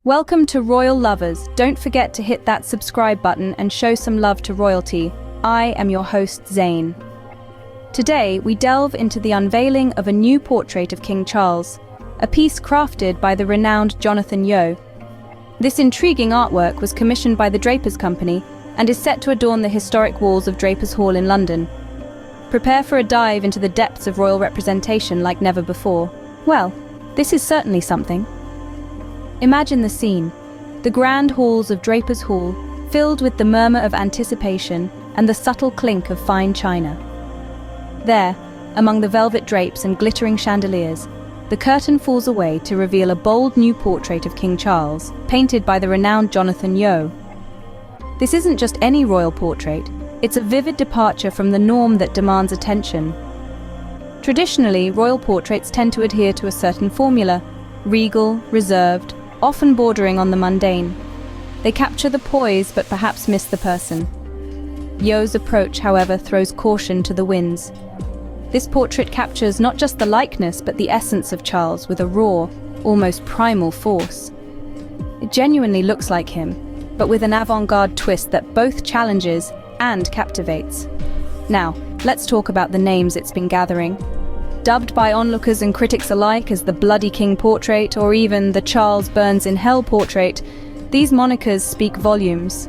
Welcome to Royal Lovers. Don't forget to hit that subscribe button and show some love to royalty. I am your host, Zane. Today, we delve into the unveiling of a new portrait of King Charles, a piece crafted by the renowned Jonathan Yeo. This intriguing artwork was commissioned by the Drapers Company and is set to adorn the historic walls of Drapers Hall in London. Prepare for a dive into the depths of royal representation like never before. Well, this is certainly something. Imagine the scene, the grand halls of Drapers Hall, filled with the murmur of anticipation and the subtle clink of fine china. There, among the velvet drapes and glittering chandeliers, the curtain falls away to reveal a bold new portrait of King Charles, painted by the renowned Jonathan Yeo. This isn't just any royal portrait, it's a vivid departure from the norm that demands attention. Traditionally, royal portraits tend to adhere to a certain formula: regal, reserved, often bordering on the mundane. They capture the poise but perhaps miss the person. Yeo's approach, however, throws caution to the winds. This portrait captures not just the likeness but the essence of Charles with a raw, almost primal force. It genuinely looks like him, but with an avant-garde twist that both challenges and captivates. Now, let's talk about the names it's been gathering. Dubbed by onlookers and critics alike as the Bloody King portrait or even the Charles Burns in Hell portrait, these monikers speak volumes.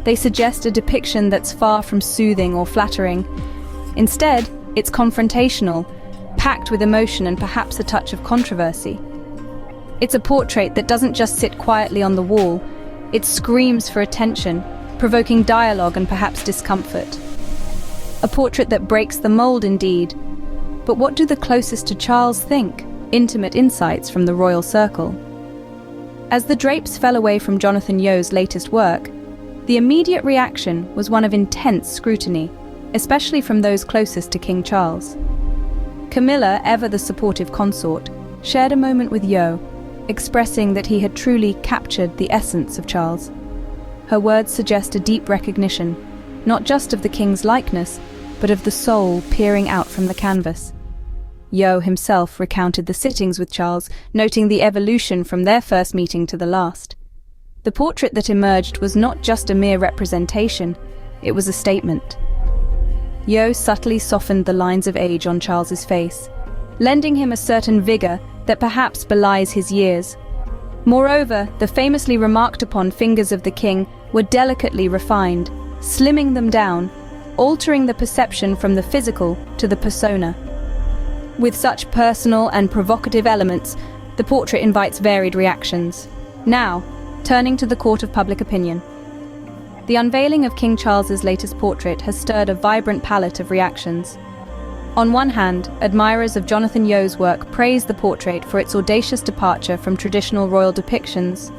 They suggest a depiction that's far from soothing or flattering. Instead, it's confrontational, packed with emotion and perhaps a touch of controversy. It's a portrait that doesn't just sit quietly on the wall, it screams for attention, provoking dialogue and perhaps discomfort. A portrait that breaks the mold indeed. But what do the closest to Charles think? Intimate insights from the royal circle. As the drapes fell away from Jonathan Yeo's latest work, the immediate reaction was one of intense scrutiny, especially from those closest to King Charles. Camilla, ever the supportive consort, shared a moment with Yeo, expressing that he had truly captured the essence of Charles. Her words suggest a deep recognition, not just of the king's likeness, but of the soul peering out from the canvas. Yeo himself recounted the sittings with Charles, noting the evolution from their first meeting to the last. The portrait that emerged was not just a mere representation, it was a statement. Yeo subtly softened the lines of age on Charles's face, lending him a certain vigor that perhaps belies his years. Moreover, the famously remarked upon fingers of the king were delicately refined, slimming them down, altering the perception from the physical to the persona. With such personal and provocative elements, the portrait invites varied reactions. Now, turning to the court of public opinion. The unveiling of King Charles's latest portrait has stirred a vibrant palette of reactions. On one hand, admirers of Jonathan Yeo's work praise the portrait for its audacious departure from traditional royal depictions.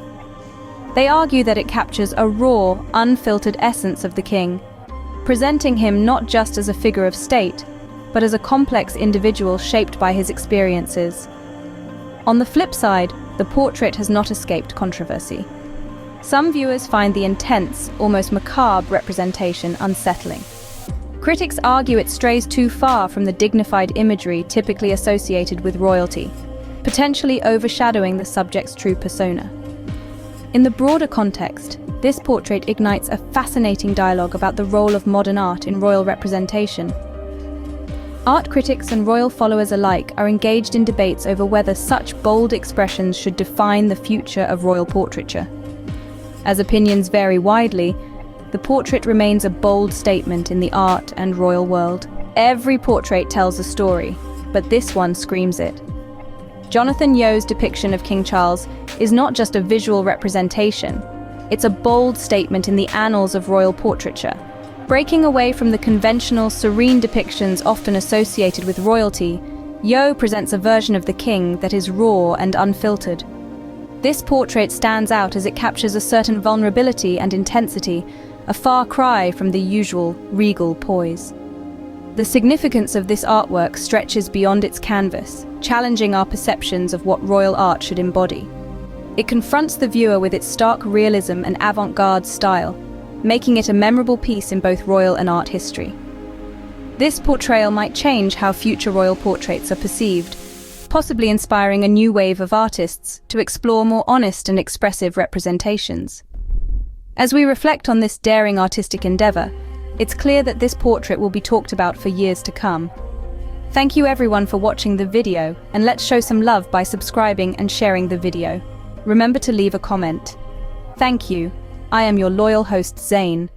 They argue that it captures a raw, unfiltered essence of the king, presenting him not just as a figure of state, but as a complex individual shaped by his experiences. On the flip side, the portrait has not escaped controversy. Some viewers find the intense, almost macabre representation unsettling. Critics argue it strays too far from the dignified imagery typically associated with royalty, potentially overshadowing the subject's true persona. In the broader context, this portrait ignites a fascinating dialogue about the role of modern art in royal representation. Art critics and royal followers alike are engaged in debates over whether such bold expressions should define the future of royal portraiture. As opinions vary widely, the portrait remains a bold statement in the art and royal world. Every portrait tells a story, but this one screams it. Jonathan Yeo's depiction of King Charles is not just a visual representation, it's a bold statement in the annals of royal portraiture. Breaking away from the conventional, serene depictions often associated with royalty, Yeo presents a version of the king that is raw and unfiltered. This portrait stands out as it captures a certain vulnerability and intensity, a far cry from the usual regal poise. The significance of this artwork stretches beyond its canvas, challenging our perceptions of what royal art should embody. It confronts the viewer with its stark realism and avant-garde style, making it a memorable piece in both royal and art history. This portrayal might change how future royal portraits are perceived, possibly inspiring a new wave of artists to explore more honest and expressive representations. As we reflect on this daring artistic endeavor, it's clear that this portrait will be talked about for years to come. Thank you everyone for watching the video, and let's show some love by subscribing and sharing the video. Remember to leave a comment. Thank you. I am your loyal host, Zane.